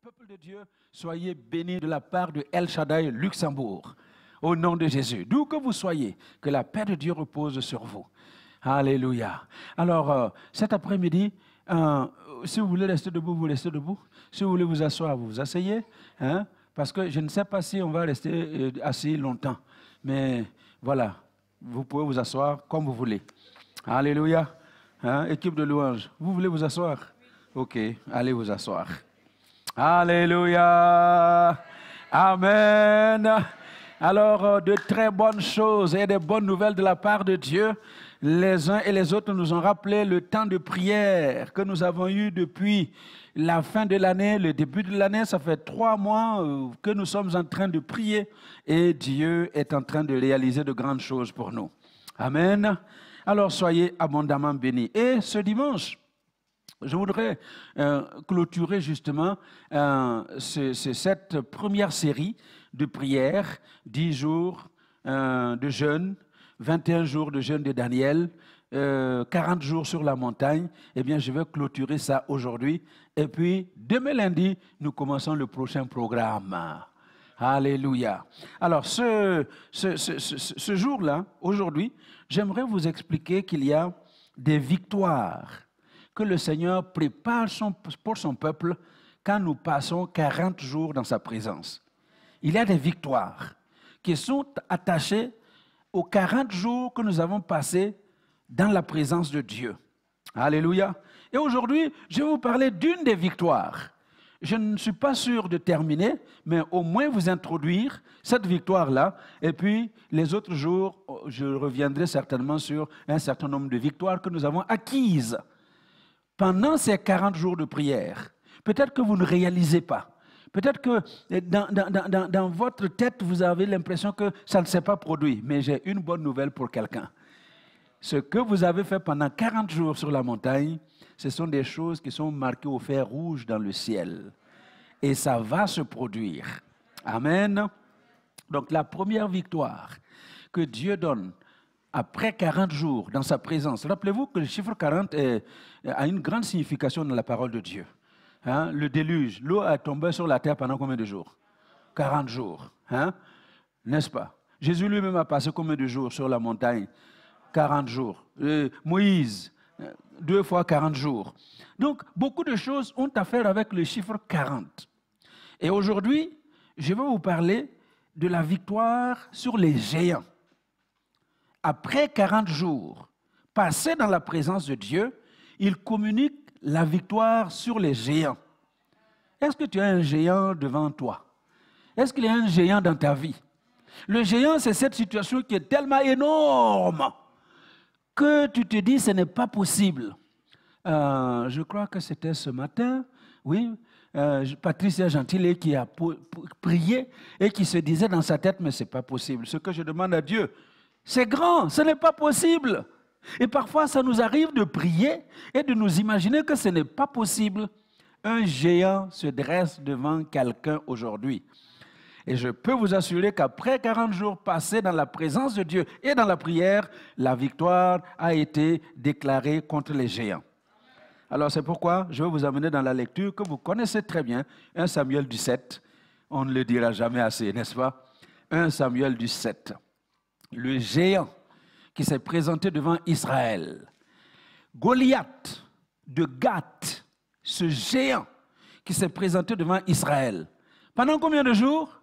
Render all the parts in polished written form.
Peuple de Dieu, soyez bénis de la part de El Shaddai Luxembourg. Au nom de Jésus, d'où que vous soyez, que la paix de Dieu repose sur vous. Alléluia. Alors, cet après-midi, si vous voulez rester debout, vous restez debout. Si vous voulez vous asseoir, vous vous asseyez. Hein, parce que je ne sais pas si on va rester assis longtemps. Mais voilà, vous pouvez vous asseoir comme vous voulez. Alléluia. Hein, équipe de louanges, vous voulez vous asseoir? Ok, allez vous asseoir. Alléluia. Amen. Alors, de très bonnes choses et de bonnes nouvelles de la part de Dieu. Les uns et les autres nous ont rappelé le temps de prière que nous avons eu depuis la fin de l'année, le début de l'année. Ça fait 3 mois que nous sommes en train de prier et Dieu est en train de réaliser de grandes choses pour nous. Amen. Alors, soyez abondamment bénis. Et ce dimanche, je voudrais clôturer justement cette première série de prières, 10 jours de jeûne, 21 jours de jeûne de Daniel, 40 jours sur la montagne. Eh bien, je vais clôturer ça aujourd'hui. Et puis, demain lundi, nous commençons le prochain programme. Alléluia. Alors, ce jour-là, aujourd'hui, j'aimerais vous expliquer qu'il y a des victoires que le Seigneur prépare pour son peuple quand nous passons 40 jours dans sa présence. Il y a des victoires qui sont attachées aux 40 jours que nous avons passés dans la présence de Dieu. Alléluia. Et aujourd'hui, je vais vous parler d'une des victoires. Je ne suis pas sûr de terminer, mais au moins vous introduire cette victoire-là. Et puis, les autres jours, je reviendrai certainement sur un certain nombre de victoires que nous avons acquises pendant ces 40 jours de prière. Peut-être que vous ne réalisez pas. Peut-être que dans votre tête, vous avez l'impression que ça ne s'est pas produit. Mais j'ai une bonne nouvelle pour quelqu'un. Ce que vous avez fait pendant 40 jours sur la montagne, ce sont des choses qui sont marquées au fer rouge dans le ciel. Et ça va se produire. Amen. Donc la première victoire que Dieu donne après 40 jours dans sa présence. Rappelez-vous que le chiffre 40 a une grande signification dans la parole de Dieu. Hein? Le déluge, l'eau a tombé sur la terre pendant combien de jours? 40 jours. Hein? N'est-ce pas? Jésus lui-même a passé combien de jours sur la montagne? 40 jours. Moïse, 2 fois 40 jours. Donc, beaucoup de choses ont à faire avec le chiffre 40. Et aujourd'hui, je vais vous parler de la victoire sur les géants. Après 40 jours passés dans la présence de Dieu, il communique la victoire sur les géants. Est-ce que tu as un géant devant toi? Est-ce qu'il y a un géant dans ta vie? Le géant, c'est cette situation qui est tellement énorme que tu te dis, ce n'est pas possible. Je crois que c'était ce matin, oui, Patricia Gentile qui a prié et qui se disait dans sa tête, mais ce n'est pas possible. Ce que je demande à Dieu, c'est grand, ce n'est pas possible. Et parfois, ça nous arrive de prier et de nous imaginer que ce n'est pas possible. Un géant se dresse devant quelqu'un aujourd'hui. Et je peux vous assurer qu'après 40 jours passés dans la présence de Dieu et dans la prière, la victoire a été déclarée contre les géants. Alors c'est pourquoi je vais vous amener dans la lecture que vous connaissez très bien, 1 Samuel 17. On ne le dira jamais assez, n'est-ce pas? 1 Samuel 17. Le géant qui s'est présenté devant Israël. Goliath de Gath, ce géant qui s'est présenté devant Israël. Pendant combien de jours?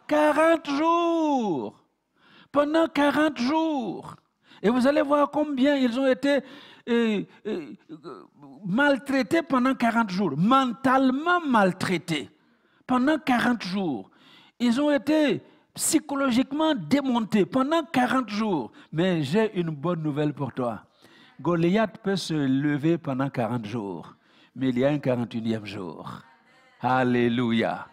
40 jours. Pendant 40 jours. Et vous allez voir combien ils ont été maltraités pendant 40 jours. Mentalement maltraités. Pendant 40 jours. Ils ont été psychologiquement démontés pendant 40 jours. Mais j'ai une bonne nouvelle pour toi. Goliath peut se lever pendant 40 jours. Mais il y a un 41e jour. Alléluia.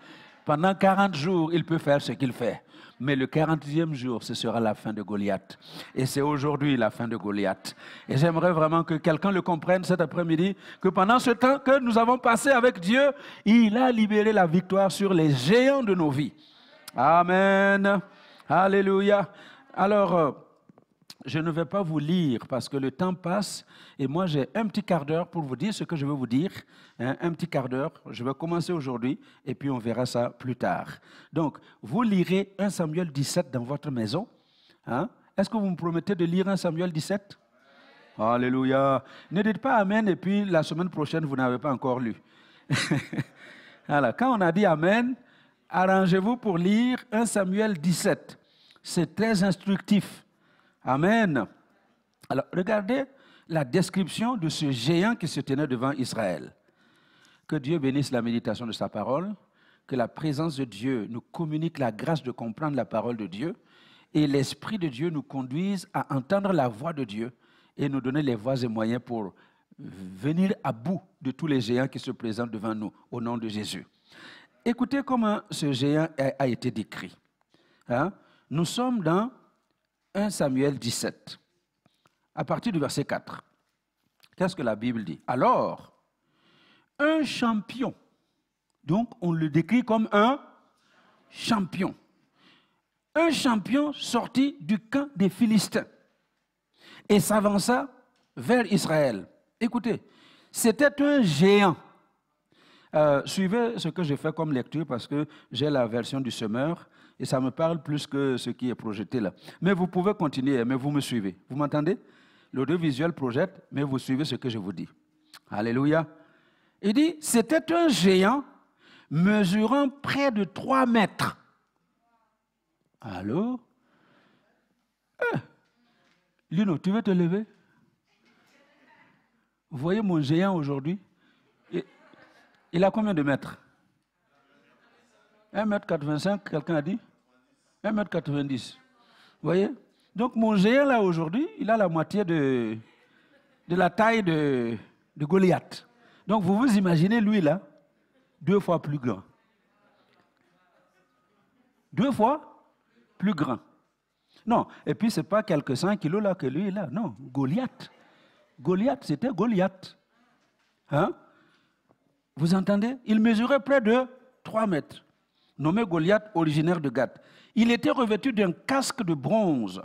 Pendant 40 jours, il peut faire ce qu'il fait. Mais le 40e jour, ce sera la fin de Goliath. Et c'est aujourd'hui la fin de Goliath. Et j'aimerais vraiment que quelqu'un le comprenne cet après-midi, que pendant ce temps que nous avons passé avec Dieu, il a libéré la victoire sur les géants de nos vies. Amen. Alléluia. Alors, je ne vais pas vous lire parce que le temps passe et moi j'ai un petit quart d'heure pour vous dire ce que je veux vous dire. Hein, un petit quart d'heure, je vais commencer aujourd'hui et puis on verra ça plus tard. Donc, vous lirez 1 Samuel 17 dans votre maison. Hein? Est-ce que vous me promettez de lire 1 Samuel 17? Alléluia. Ne dites pas Amen et puis la semaine prochaine, vous n'avez pas encore lu. Alors, quand on a dit Amen, arrangez-vous pour lire 1 Samuel 17. C'est très instructif. Amen. Alors, regardez la description de ce géant qui se tenait devant Israël. Que Dieu bénisse la méditation de sa parole, que la présence de Dieu nous communique la grâce de comprendre la parole de Dieu et l'Esprit de Dieu nous conduise à entendre la voix de Dieu et nous donner les voies et moyens pour venir à bout de tous les géants qui se présentent devant nous, au nom de Jésus. Écoutez comment ce géant a été décrit. Hein? Nous sommes dans 1 Samuel 17, à partir du verset 4. Qu'est-ce que la Bible dit? Alors, un champion, donc on le décrit comme un champion sorti du camp des Philistins et s'avança vers Israël. Écoutez, c'était un géant. Suivez ce que j'ai fait comme lecture parce que j'ai la version du semeur et ça me parle plus que ce qui est projeté là. Mais vous pouvez continuer, mais vous me suivez. Vous m'entendez? L'audiovisuel projette, mais vous suivez ce que je vous dis. Alléluia. Il dit, c'était un géant mesurant près de 3 mètres. Allô? Lino, tu veux te lever? Vous voyez mon géant aujourd'hui? Il a combien de mètres? 1,85 m, quelqu'un a dit? 1,90 m. Vous voyez? Donc mon géant là aujourd'hui, il a la moitié de la taille de Goliath. Donc vous vous imaginez lui là, 2 fois plus grand. 2 fois plus grand. Non, et puis ce n'est pas quelques 100 kilos là que lui est là. Non, Goliath. Goliath, c'était Goliath. Hein? Vous entendez? Il mesurait près de 3 mètres. Nommé Goliath, originaire de Gath. Il était revêtu d'un casque de bronze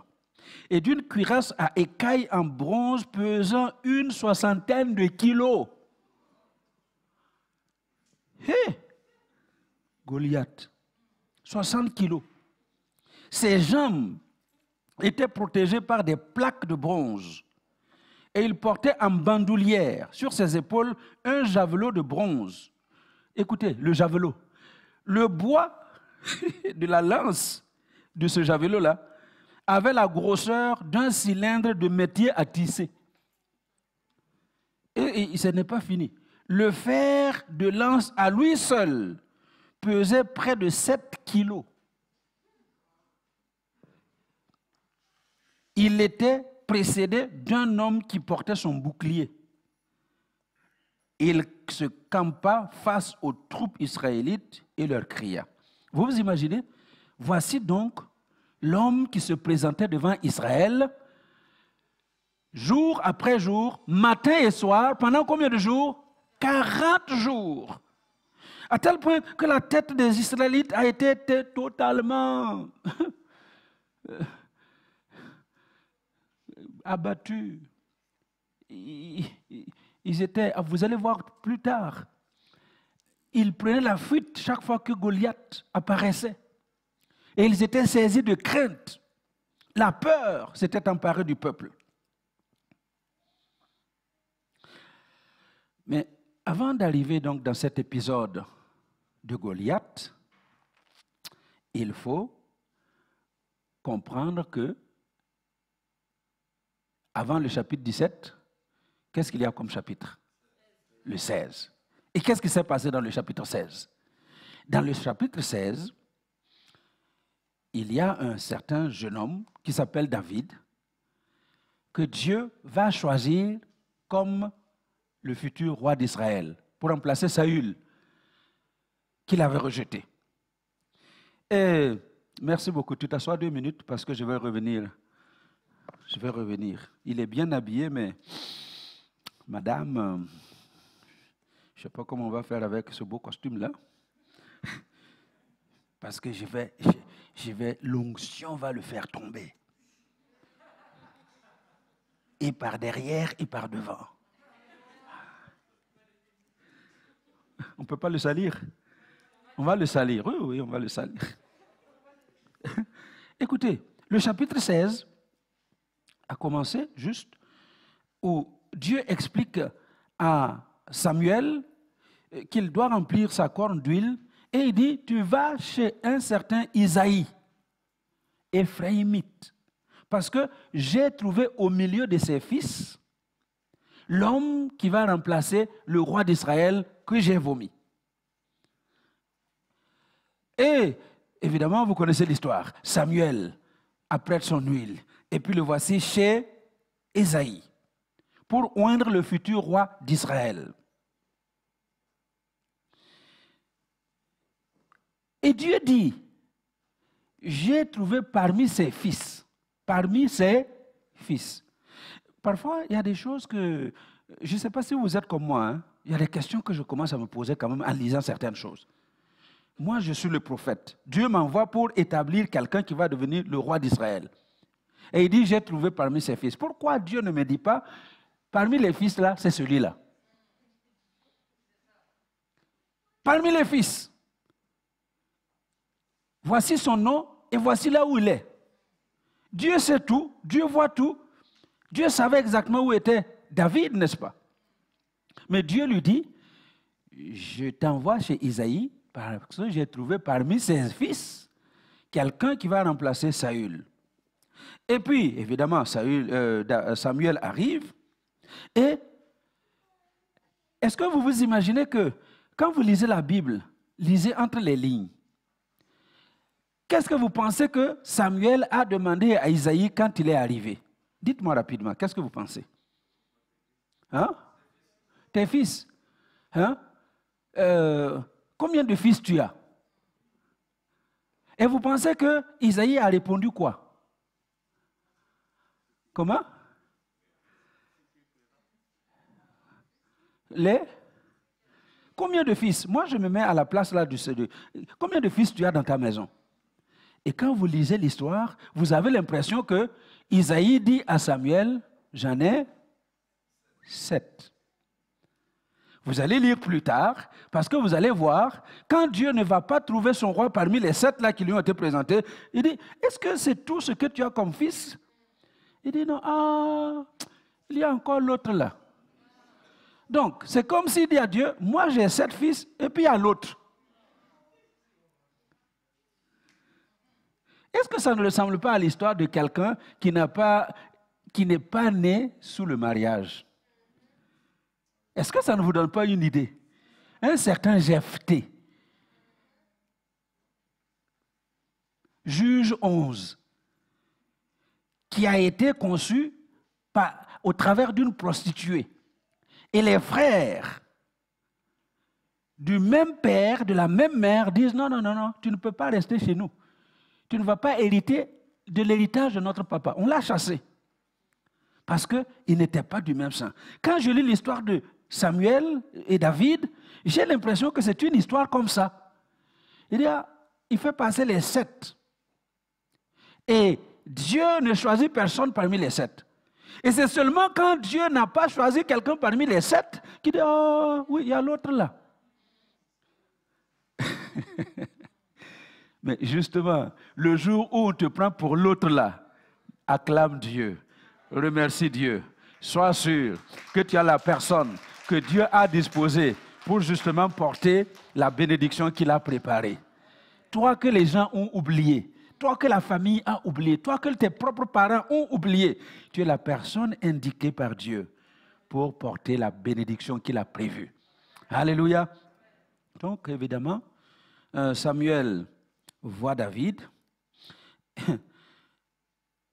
et d'une cuirasse à écailles en bronze pesant une 60aine de kilos. Hé! Goliath, 60 kilos. Ses jambes étaient protégées par des plaques de bronze. Et il portait en bandoulière sur ses épaules un javelot de bronze. Écoutez, le javelot. Le bois de la lance de ce javelot-là avait la grosseur d'un cylindre de métier à tisser. Et ce n'est pas fini. Le fer de lance à lui seul pesait près de 7 kilos. Il était précédé d'un homme qui portait son bouclier. Il se campa face aux troupes israélites et leur cria. Vous vous imaginez? Voici donc l'homme qui se présentait devant Israël, jour après jour, matin et soir, pendant combien de jours? 40 jours. À tel point que la tête des Israélites a été totalement abattue. Ils étaient, vous allez voir plus tard, ils prenaient la fuite chaque fois que Goliath apparaissait. Et ils étaient saisis de crainte. La peur s'était emparée du peuple. Mais avant d'arriver donc dans cet épisode de Goliath, il faut comprendre que avant le chapitre 17, qu'est-ce qu'il y a comme chapitre? Le 16. Et qu'est-ce qui s'est passé dans le chapitre 16? Dans le chapitre 16, il y a un certain jeune homme qui s'appelle David, que Dieu va choisir comme le futur roi d'Israël, pour remplacer Saül, qu'il avait rejeté. Et merci beaucoup. Tu t'assois 2 minutes parce que je vais revenir. Je vais revenir. Il est bien habillé, mais madame, je ne sais pas comment on va faire avec ce beau costume-là. Parce que l'onction va le faire tomber. et par derrière et par devant. On ne peut pas le salir. On va le salir. Oui, oui, on va le salir. Écoutez, le chapitre 16 a commencé juste où Dieu explique à Samuel qu'il doit remplir sa corne d'huile et il dit, tu vas chez un certain Isaïe, Éphraïmite, parce que j'ai trouvé au milieu de ses fils l'homme qui va remplacer le roi d'Israël que j'ai vomi. Et évidemment, vous connaissez l'histoire. Samuel apprête son huile et puis le voici chez Isaïe pour oindre le futur roi d'Israël. Et Dieu dit, j'ai trouvé parmi ses fils. Parfois, il y a des choses que, je ne sais pas si vous êtes comme moi, hein, il y a des questions que je commence à me poser quand même en lisant certaines choses. Moi, je suis le prophète. Dieu m'envoie pour établir quelqu'un qui va devenir le roi d'Israël. Et il dit, j'ai trouvé parmi ses fils. Pourquoi Dieu ne me dit pas, parmi les fils là, c'est celui-là? Parmi les fils. Voici son nom et voici là où il est. Dieu sait tout, Dieu voit tout. Dieu savait exactement où était David, n'est-ce pas? Mais Dieu lui dit, je t'envoie chez Isaïe parce que j'ai trouvé parmi ses fils quelqu'un qui va remplacer Saül. Et puis, évidemment, Samuel arrive. Et est-ce que vous vous imaginez que quand vous lisez la Bible, lisez entre les lignes, qu'est-ce que vous pensez que Samuel a demandé à Isaïe quand il est arrivé? Dites-moi rapidement, qu'est-ce que vous pensez? Hein? Tes fils? Hein? Combien de fils tu as? Et vous pensez que Isaïe a répondu quoi? Comment? Combien de fils? Moi, je me mets à la place là du CD. Combien de fils tu as dans ta maison? Et quand vous lisez l'histoire, vous avez l'impression que Isaïe dit à Samuel, j'en ai 7. Vous allez lire plus tard, parce que vous allez voir, quand Dieu ne va pas trouver son roi parmi les 7 là qui lui ont été présentés, il dit, est-ce que c'est tout ce que tu as comme fils? Il dit, non, il y a encore l'autre là. Donc, c'est comme s'il dit à Dieu, moi j'ai 7 fils, et puis il y a l'autre. Est-ce que ça ne ressemble pas à l'histoire de quelqu'un qui n'est pas né sous le mariage? Est-ce que ça ne vous donne pas une idée? Un certain Jephthé, juge 11, qui a été conçu au travers d'une prostituée. Et les frères du même père, de la même mère, disent non, non, non, non, tu ne peux pas rester chez nous. Tu ne vas pas hériter de l'héritage de notre papa. On l'a chassé. Parce qu'il n'était pas du même sang. Quand je lis l'histoire de Samuel et David, j'ai l'impression que c'est une histoire comme ça. Il fait passer les 7. Et Dieu ne choisit personne parmi les 7. Et c'est seulement quand Dieu n'a pas choisi quelqu'un parmi les 7 qu'il dit, oh oui, il y a l'autre là. Mais justement, le jour où on te prend pour l'autre là, acclame Dieu, remercie Dieu. Sois sûr que tu as la personne que Dieu a disposée pour justement porter la bénédiction qu'il a préparée. Toi que les gens ont oublié, toi que la famille a oublié, toi que tes propres parents ont oublié, tu es la personne indiquée par Dieu pour porter la bénédiction qu'il a prévue. Alléluia. Donc évidemment, Samuel voit David.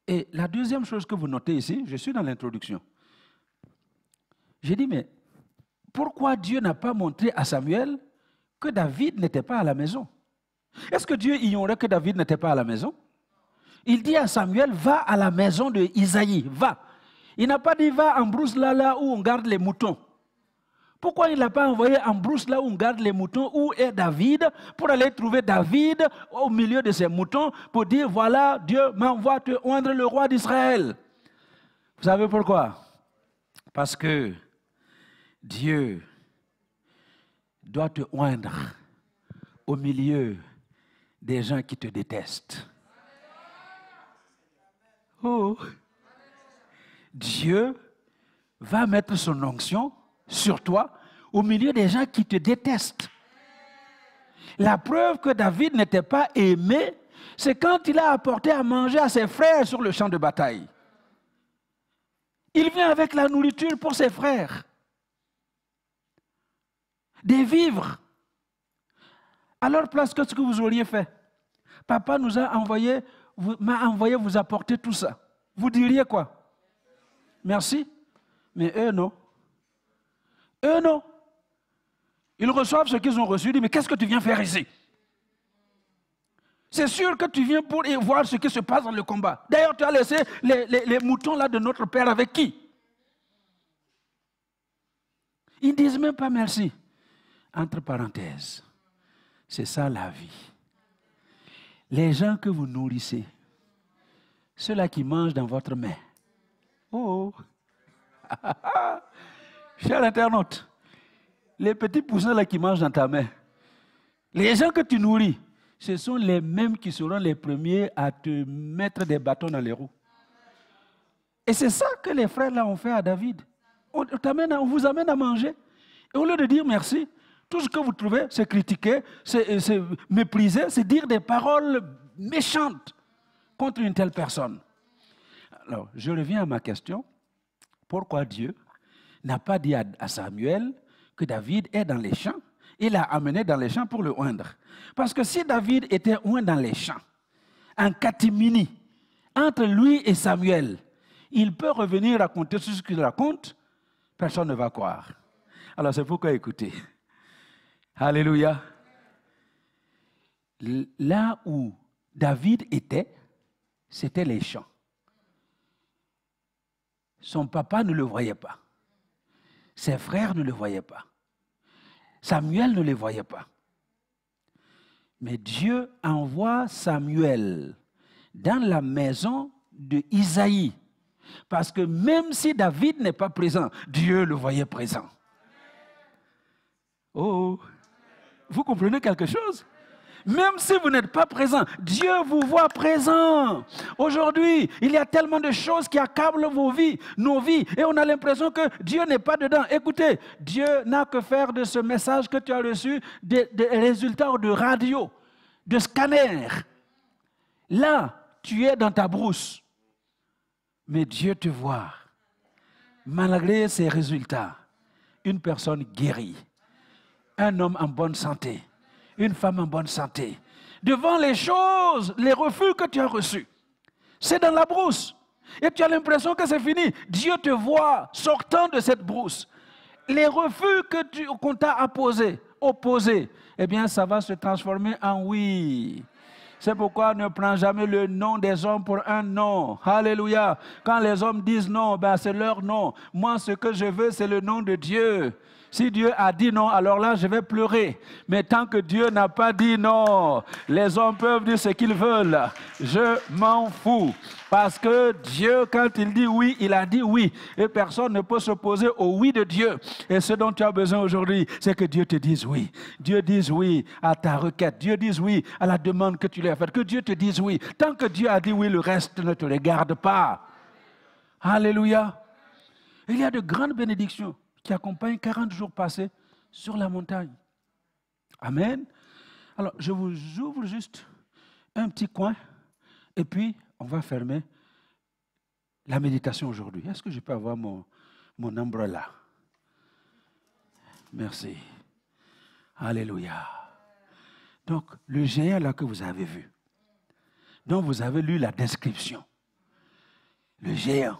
Et la deuxième chose que vous notez ici, je suis dans l'introduction. J'ai dit, mais pourquoi Dieu n'a pas montré à Samuel que David n'était pas à la maison? Est-ce que Dieu ignorait que David n'était pas à la maison? Il dit à Samuel, va à la maison de Isaïe, va. Il n'a pas dit, va en brousse là où on garde les moutons. Pourquoi il n'a pas envoyé en brousse là où on garde les moutons, où est David, pour aller trouver David au milieu de ses moutons, pour dire, voilà, Dieu m'envoie te oindre le roi d'Israël. Vous savez pourquoi? Parce que Dieu doit te oindre au milieu des gens qui te détestent. Oh! Dieu va mettre son onction sur toi au milieu des gens qui te détestent. La preuve que David n'était pas aimé, c'est quand il a apporté à manger à ses frères sur le champ de bataille. Il vient avec la nourriture pour ses frères. Des vivres. À leur place, qu'est-ce que vous auriez fait? Papa m'a envoyé vous apporter tout ça. Vous diriez quoi? Merci. Mais eux, non. Eux, non. Ils reçoivent ce qu'ils ont reçu. Ils disent, mais qu'est-ce que tu viens faire ici? C'est sûr que tu viens pour voir ce qui se passe dans le combat. D'ailleurs, tu as laissé les moutons là de notre père avec qui? Ils ne disent même pas merci. Entre parenthèses, c'est ça la vie. Les gens que vous nourrissez, ceux-là qui mangent dans votre main. Oh! Cher internaute, les petits poussins là qui mangent dans ta main, les gens que tu nourris, ce sont les mêmes qui seront les premiers à te mettre des bâtons dans les roues. Et c'est ça que les frères là ont fait à David. On vous amène à manger. Et au lieu de dire merci, tout ce que vous trouvez, c'est critiquer, c'est mépriser, c'est dire des paroles méchantes contre une telle personne. Alors, je reviens à ma question. Pourquoi Dieu n'a pas dit à Samuel que David est dans les champs? Il l'a amené dans les champs pour le oindre. Parce que si David était oint dans les champs, en catimini, entre lui et Samuel, il peut revenir raconter tout ce qu'il raconte, personne ne va croire. Alors c'est pourquoi écoutez. Alléluia. Là où David était, c'était les champs. Son papa ne le voyait pas. Ses frères ne le voyaient pas. Samuel ne les voyait pas. Mais Dieu envoie Samuel dans la maison d'Isaïe. Parce que même si David n'est pas présent, Dieu le voyait présent. Oh, vous comprenez quelque chose? Même si vous n'êtes pas présent, Dieu vous voit présent. Aujourd'hui, il y a tellement de choses qui accablent vos vies, nos vies, et on a l'impression que Dieu n'est pas dedans. Écoutez, Dieu n'a que faire de ce message que tu as reçu des résultats de radio, de scanner. Là, tu es dans ta brousse, mais Dieu te voit. Malgré ces résultats, une personne guérie, un homme en bonne santé, une femme en bonne santé. Devant les choses, les refus que tu as reçus, c'est dans la brousse. Et tu as l'impression que c'est fini. Dieu te voit sortant de cette brousse. Les refus qu'on t'a opposés, eh bien, ça va se transformer en oui. C'est pourquoi ne prends jamais le nom des hommes pour un non. Alléluia. Quand les hommes disent non, ben c'est leur non. Moi, ce que je veux, c'est le nom de Dieu. Si Dieu a dit non, alors là, je vais pleurer. Mais tant que Dieu n'a pas dit non, les hommes peuvent dire ce qu'ils veulent. Je m'en fous. Parce que Dieu, quand il dit oui, il a dit oui. Et personne ne peut s'opposer au oui de Dieu. Et ce dont tu as besoin aujourd'hui, c'est que Dieu te dise oui. Dieu dise oui à ta requête. Dieu dise oui à la demande que tu lui as faite. Que Dieu te dise oui. Tant que Dieu a dit oui, le reste ne te regarde pas. Alléluia. Il y a de grandes bénédictions qui accompagne 40 jours passés sur la montagne. Amen. Alors, je vous ouvre juste un petit coin et puis on va fermer la méditation aujourd'hui. Est-ce que je peux avoir mon umbrella? Merci. Alléluia. Donc, le géant là que vous avez vu, dont vous avez lu la description, le géant,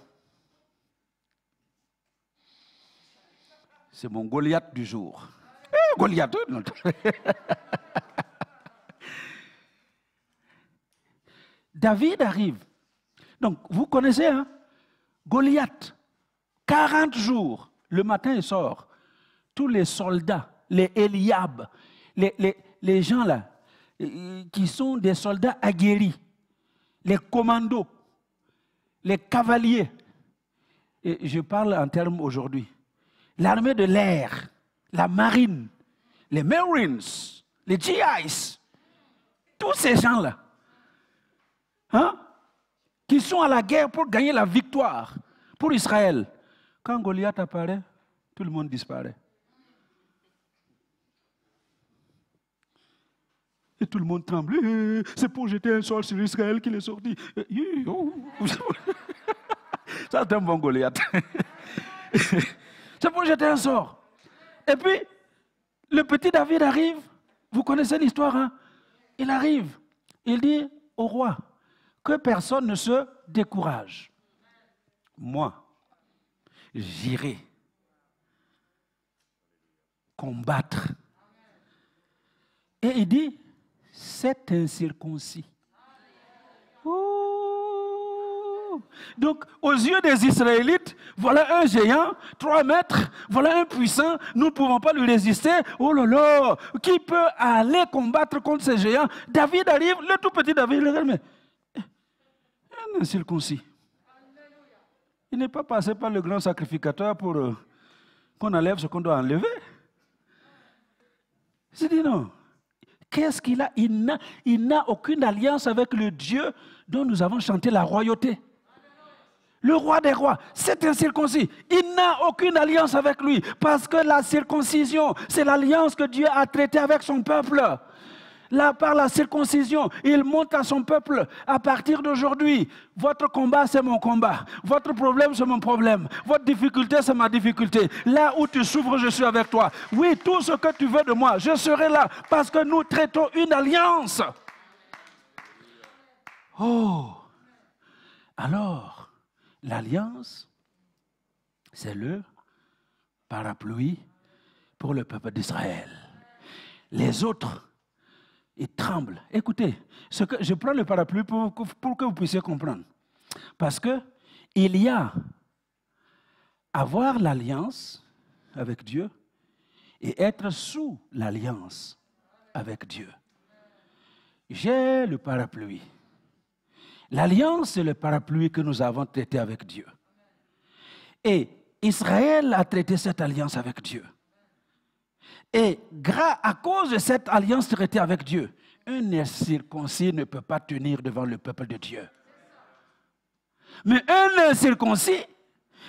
c'est mon Goliath du jour. Goliath, non. David arrive. Donc, vous connaissez, hein? Goliath, 40 jours, le matin il sort. Tous les soldats, les Eliab, les gens là, qui sont des soldats aguerris, les commandos, les cavaliers, et je parle en termes aujourd'hui, l'armée de l'air, la marine, les Marines, les GIs, tous ces gens-là, hein, qui sont à la guerre pour gagner la victoire pour Israël. Quand Goliath apparaît, tout le monde disparaît. Et tout le monde tremble. C'est pour jeter un sort sur Israël qu'il est sorti. Ça, c'est un bon Goliath. C'est pour jeter un sort. Et puis, le petit David arrive. Vous connaissez l'histoire, hein? Il arrive. Il dit au roi que personne ne se décourage. Moi, j'irai combattre. Et il dit, c'est incirconcis. Oh. Donc, aux yeux des Israélites, voilà un géant, 3 mètres, voilà un puissant, nous ne pouvons pas lui résister. Oh là là, qui peut aller combattre contre ces géants? David arrive, le tout petit David, il regarde, mais un incirconcis. Il n'est pas passé par le grand sacrificateur pour qu'on enlève ce qu'on doit enlever. J'ai dit non. Qu'est-ce qu'il a? Il n'a aucune alliance avec le Dieu dont nous avons chanté la royauté. Le roi des rois, c'est un circoncis. Il n'a aucune alliance avec lui parce que la circoncision, c'est l'alliance que Dieu a traitée avec son peuple. Là, par la circoncision, il montre à son peuple, à partir d'aujourd'hui, votre combat, c'est mon combat. Votre problème, c'est mon problème. Votre difficulté, c'est ma difficulté. Là où tu souffres, je suis avec toi. Oui, tout ce que tu veux de moi, je serai là parce que nous traitons une alliance. Oh! Alors, l'alliance, c'est le parapluie pour le peuple d'Israël. Les autres, ils tremblent. Écoutez, je prends le parapluie pour que vous puissiez comprendre. Parce que il y a avoir l'alliance avec Dieu et être sous l'alliance avec Dieu. J'ai le parapluie. L'alliance, c'est le parapluie que nous avons traité avec Dieu. Et Israël a traité cette alliance avec Dieu. Et à cause de cette alliance traitée avec Dieu, un incirconcis ne peut pas tenir devant le peuple de Dieu. Mais un incirconcis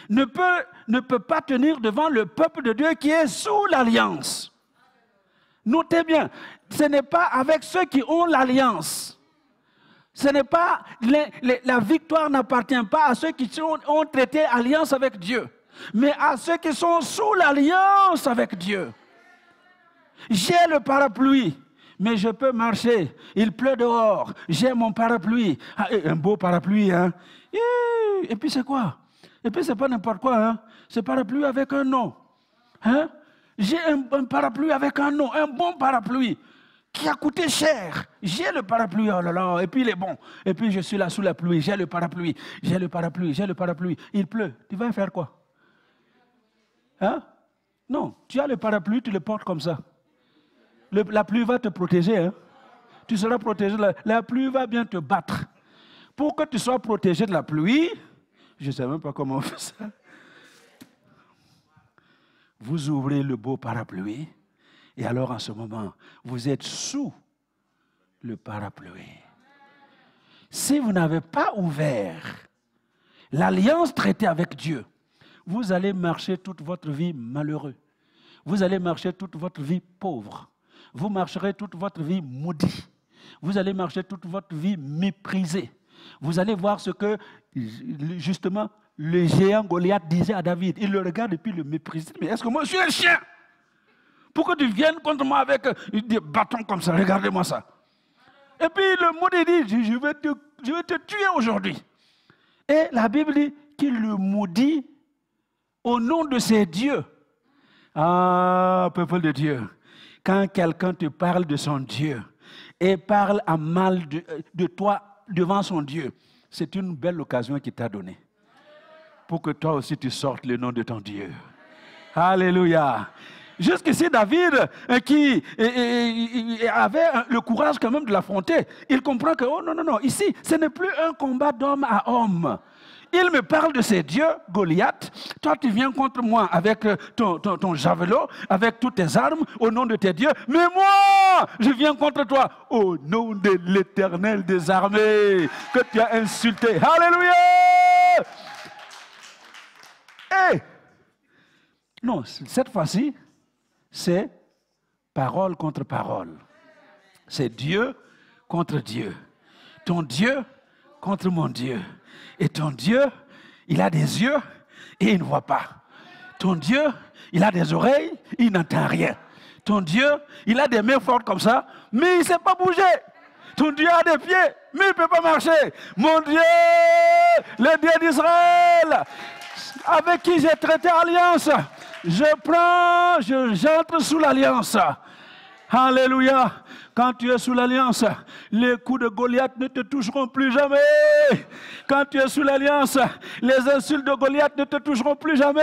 ne peut pas tenir devant le peuple de Dieu qui est sous l'alliance. Notez bien, ce n'est pas avec ceux qui ont l'alliance. Ce n'est pas, la victoire n'appartient pas à ceux qui ont traité alliance avec Dieu, mais à ceux qui sont sous l'alliance avec Dieu. J'ai le parapluie, mais je peux marcher. Il pleut dehors. J'ai mon parapluie. Ah, un beau parapluie, hein? Et puis c'est quoi? Et puis c'est pas n'importe quoi, hein? C'est parapluie avec un nom. Hein? J'ai un parapluie avec un nom, un bon parapluie qui a coûté cher. J'ai le parapluie, oh là là, et puis il est bon. Et puis je suis là sous la pluie, j'ai le parapluie, j'ai le parapluie, j'ai le parapluie. Il pleut. Tu vas faire quoi? Hein? Non, tu as le parapluie, tu le portes comme ça. La pluie va te protéger. Hein? Tu seras protégé. La pluie va bien te battre. Pour que tu sois protégé de la pluie, je ne sais même pas comment on fait ça. Vous ouvrez le beau parapluie et alors en ce moment, vous êtes sous le parapluie. Si vous n'avez pas ouvert l'alliance traitée avec Dieu, vous allez marcher toute votre vie malheureux. Vous allez marcher toute votre vie pauvre. Vous marcherez toute votre vie maudit. Vous allez marcher toute votre vie méprisé. Vous allez voir ce que, justement, le géant Goliath disait à David. Il le regarde et puis il le méprise. Mais est-ce que moi je suis un chien? Pour que tu viennes contre moi avec des bâtons comme ça, regardez-moi ça. Et puis le maudit dit, je vais te tuer aujourd'hui. Et la Bible dit qu'il le maudit au nom de ses dieux. Ah, peuple de Dieu. Quand quelqu'un te parle de son Dieu et parle à mal de toi devant son Dieu, c'est une belle occasion qu'il t'a donnée pour que toi aussi tu sortes le nom de ton Dieu. Alléluia. Jusqu'ici, David, qui avait le courage quand même de l'affronter, il comprend que, oh non, ici, ce n'est plus un combat d'homme à homme. Il me parle de ces dieux, Goliath. Toi, tu viens contre moi avec ton javelot, avec toutes tes armes, au nom de tes dieux. Mais moi, je viens contre toi au nom de l'Éternel des armées que tu as insulté. Alléluia! Hey! Non, cette fois-ci, c'est parole contre parole. C'est Dieu contre Dieu. Ton Dieu contre mon Dieu. Et ton Dieu, il a des yeux et il ne voit pas. Ton Dieu, il a des oreilles, il n'entend rien. Ton Dieu, il a des mains fortes comme ça, mais il ne sait pas bouger. Ton Dieu a des pieds, mais il ne peut pas marcher. Mon Dieu, le Dieu d'Israël, avec qui j'ai traité alliance, j'entre sous l'alliance. Alléluia. Quand tu es sous l'alliance, les coups de Goliath ne te toucheront plus jamais. Quand tu es sous l'alliance, les insultes de Goliath ne te toucheront plus jamais.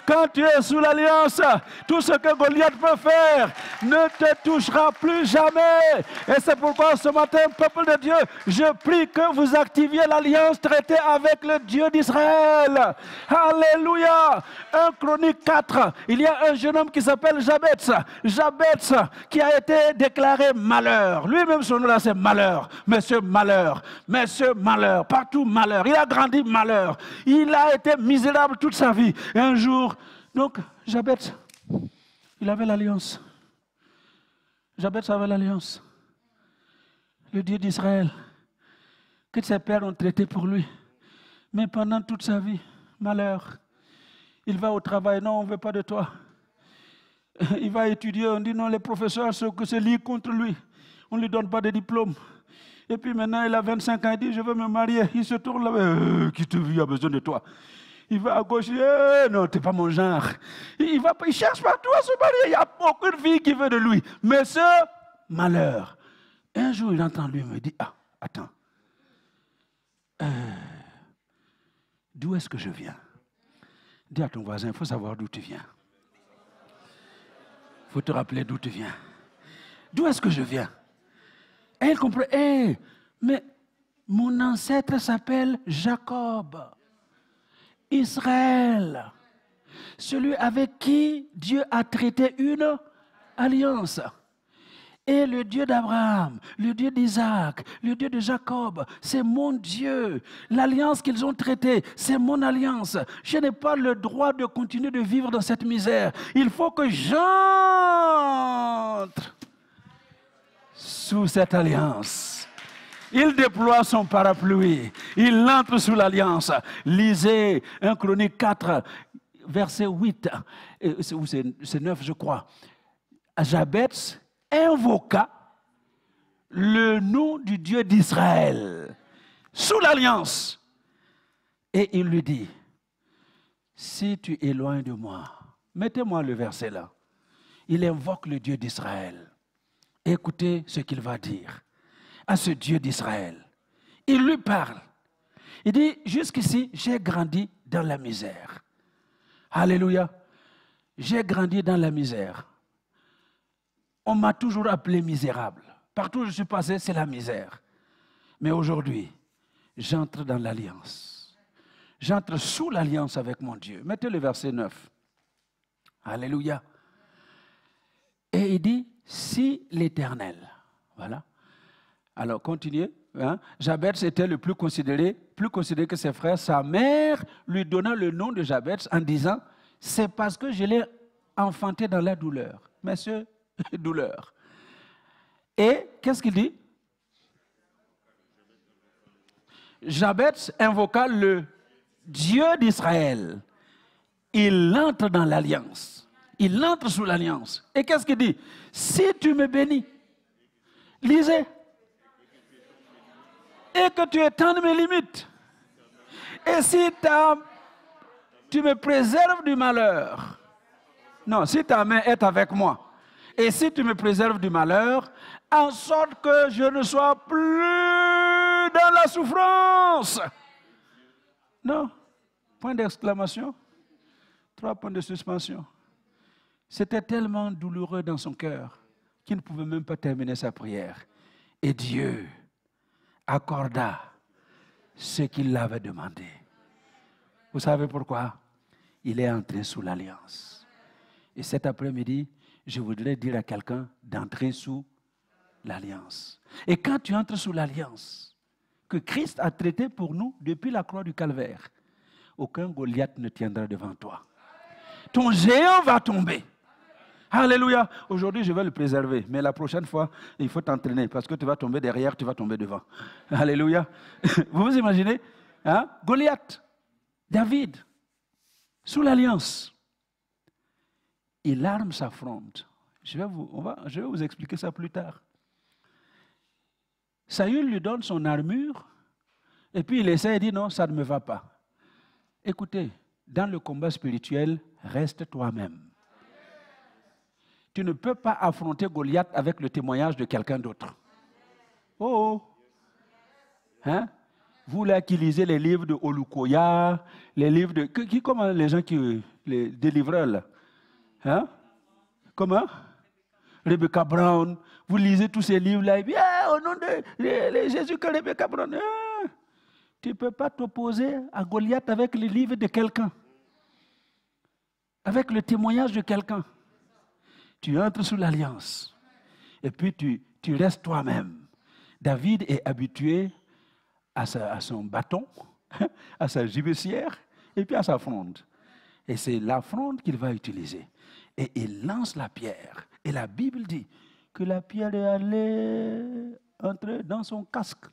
Quand tu es sous l'alliance, tout ce que Goliath peut faire ne te touchera plus jamais. Et c'est pourquoi ce matin, peuple de Dieu, je prie que vous activiez l'alliance traitée avec le Dieu d'Israël. Alléluia. 1 Chronique 4, il y a un jeune homme qui s'appelle Jabez. Jabez qui a été déclaré malheur. Lui-même, son nom là, c'est malheur. Monsieur malheur. Monsieur malheur. Partout malheur. Il a grandi malheur. Il a été misérable toute sa vie. Et un jour, donc, Jabez, il avait l'alliance. Jabez avait l'alliance. Le Dieu d'Israël, que ses pères ont traité pour lui. Mais pendant toute sa vie, malheur. Il va au travail, non, on ne veut pas de toi. Il va étudier, on dit non, les professeurs se lient contre lui. On ne lui donne pas de diplôme. Et puis maintenant, il a 25 ans, il dit, je veux me marier. Il se tourne là, qui te veut, a besoin de toi. Il va à gauche, il dit, non, tu n'es pas mon genre. Il cherche partout à se marier, il n'y a aucune fille qui veut de lui. Mais ce malheur, un jour, il entend lui, il me dit, ah, attends, d'où est-ce que je viens? Dis à ton voisin, il faut savoir d'où tu viens. Il faut te rappeler d'où tu viens. D'où est-ce que je viens? Et il comprend, mais mon ancêtre s'appelle Jacob, Israël, celui avec qui Dieu a traité une alliance. Et le Dieu d'Abraham, le Dieu d'Isaac, le Dieu de Jacob, c'est mon Dieu. L'alliance qu'ils ont traitée, c'est mon alliance. Je n'ai pas le droit de continuer de vivre dans cette misère. Il faut que j'entre sous cette alliance. Il déploie son parapluie. Il entre sous l'alliance. Lisez 1 Chronique 4, verset 8, c'est 9 je crois. Jabez invoqua le nom du Dieu d'Israël sous l'alliance. Et il lui dit, si tu éloignes de moi, mettez-moi le verset là. Il invoque le Dieu d'Israël. Écoutez ce qu'il va dire à ce Dieu d'Israël. Il lui parle. Il dit, jusqu'ici, j'ai grandi dans la misère. Alléluia. J'ai grandi dans la misère. On m'a toujours appelé misérable. Partout où je suis passé, c'est la misère. Mais aujourd'hui, j'entre dans l'alliance. J'entre sous l'alliance avec mon Dieu. Mettez le verset 9. Alléluia. Et il dit, si l'Éternel. Voilà. Alors, continuez. Hein? Jabez était le plus considéré que ses frères. Sa mère lui donna le nom de Jabez en disant, c'est parce que je l'ai enfanté dans la douleur. Messieurs, douleur. Et qu'est-ce qu'il dit? Jabez invoqua le Dieu d'Israël. Il entre dans l'alliance. Il entre sous l'alliance. Et qu'est-ce qu'il dit? Si tu me bénis, lisez, et que tu étendes mes limites, et si tu me préserves du malheur, non, si ta main est avec moi, et si tu me préserves du malheur, en sorte que je ne sois plus dans la souffrance. Non, point d'exclamation, 3 points de suspension. C'était tellement douloureux dans son cœur qu'il ne pouvait même pas terminer sa prière. Et Dieu accorda ce qu'il avait demandé. Vous savez pourquoi? Il est entré sous l'alliance. Et cet après-midi, je voudrais dire à quelqu'un d'entrer sous l'alliance. Et quand tu entres sous l'alliance que Christ a traité pour nous depuis la croix du Calvaire, aucun Goliath ne tiendra devant toi. Ton géant va tomber. Alléluia. Aujourd'hui, je vais le préserver. Mais la prochaine fois, il faut t'entraîner parce que tu vas tomber derrière, tu vas tomber devant. Alléluia. Vous vous imaginez? Hein? Goliath, David, sous l'alliance. Il arme sa fronde. Je vais vous expliquer ça plus tard. Saül lui donne son armure et puis il essaie et dit non, ça ne me va pas. Écoutez, dans le combat spirituel, reste toi-même. Tu ne peux pas affronter Goliath avec le témoignage de quelqu'un d'autre. Oh! Hein? Vous là qui lisez les livres de Olukoya, les livres de... Comment les gens qui... des livreurs là? Hein? Comment? Rebecca Brown. Vous lisez tous ces livres-là et puis, au nom de Jésus que Rebecca Brown. Tu ne peux pas t'opposer à Goliath avec les livres de quelqu'un. Avec le témoignage de quelqu'un. Tu entres sous l'alliance. Et puis tu restes toi-même. David est habitué à son bâton, à sa gibecière et puis à sa fronde. Et c'est la fronde qu'il va utiliser. Et il lance la pierre. Et la Bible dit que la pierre est allée entrer dans son casque.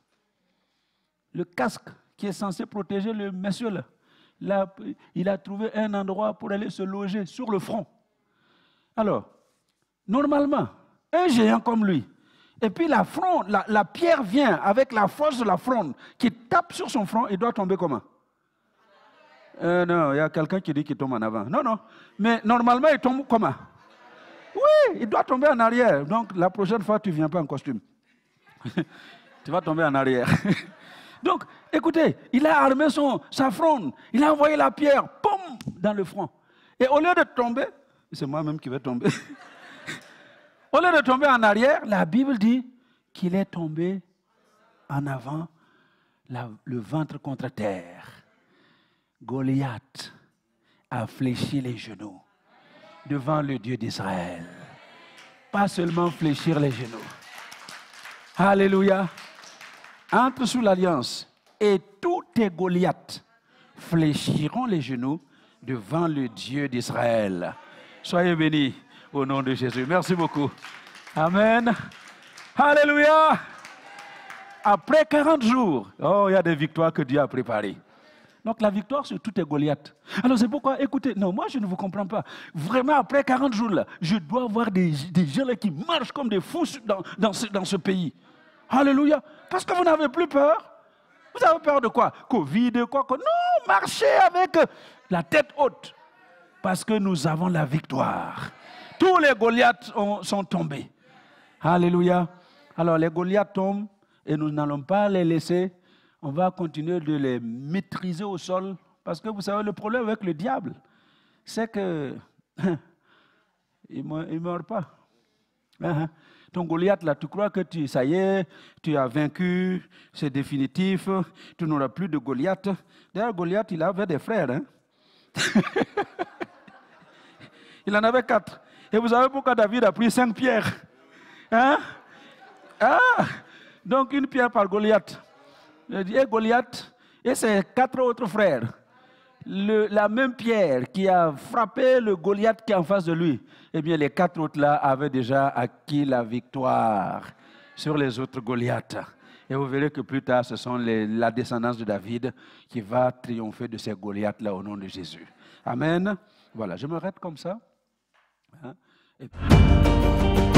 Le casque qui est censé protéger le monsieur là. Là, il a trouvé un endroit pour aller se loger sur le front. Alors, normalement, un géant comme lui, et puis la fronde, la pierre vient avec la force de la fronde qui tape sur son front, il doit tomber comment? Non, il y a quelqu'un qui dit qu'il tombe en avant. Non, non. Mais normalement, il tombe comment? Oui, il doit tomber en arrière. Donc, la prochaine fois, tu ne viens pas en costume. Tu vas tomber en arrière. Donc, écoutez, il a armé sa fronde. Il a envoyé la pierre, poum, dans le front. Et au lieu de tomber, c'est moi-même qui vais tomber. Au lieu de tomber en arrière, la Bible dit qu'il est tombé en avant, le ventre contre terre. Goliath a fléchi les genoux devant le Dieu d'Israël. Pas seulement fléchir les genoux. Alléluia. Entre sous l'alliance et tous tes Goliaths fléchiront les genoux devant le Dieu d'Israël. Soyez bénis au nom de Jésus. Merci beaucoup. Amen. Alléluia. Après 40 jours, il y a des victoires que Dieu a préparées. Donc la victoire sur tous tes Goliaths. Alors c'est pourquoi, écoutez, non, moi je ne vous comprends pas. Vraiment, après 40 jours, là, je dois voir des gens là, qui marchent comme des fous dans ce pays. Alléluia. Parce que vous n'avez plus peur. Vous avez peur de quoi? Covid, quoi? Non, marchez avec la tête haute. Parce que nous avons la victoire. Tous les Goliaths sont tombés. Alléluia. Alors les Goliaths tombent et nous n'allons pas les laisser. On va continuer de les maîtriser au sol. Parce que vous savez, le problème avec le diable, c'est que il ne meurt pas. Ton Goliath, là, tu crois que ça y est, tu as vaincu, c'est définitif, tu n'auras plus de Goliath. D'ailleurs, Goliath, il avait des frères. Hein? Il en avait 4. Et vous savez pourquoi David a pris 5 pierres? Hein? Donc une pierre par Goliath. Il dit, Goliath et ses 4 autres frères. La même pierre qui a frappé le Goliath qui est en face de lui, eh bien les 4 autres là avaient déjà acquis la victoire sur les autres Goliaths. Et vous verrez que plus tard, ce sont la descendance de David qui va triompher de ces Goliaths là au nom de Jésus. Amen. Voilà, je m'arrête comme ça. Et puis...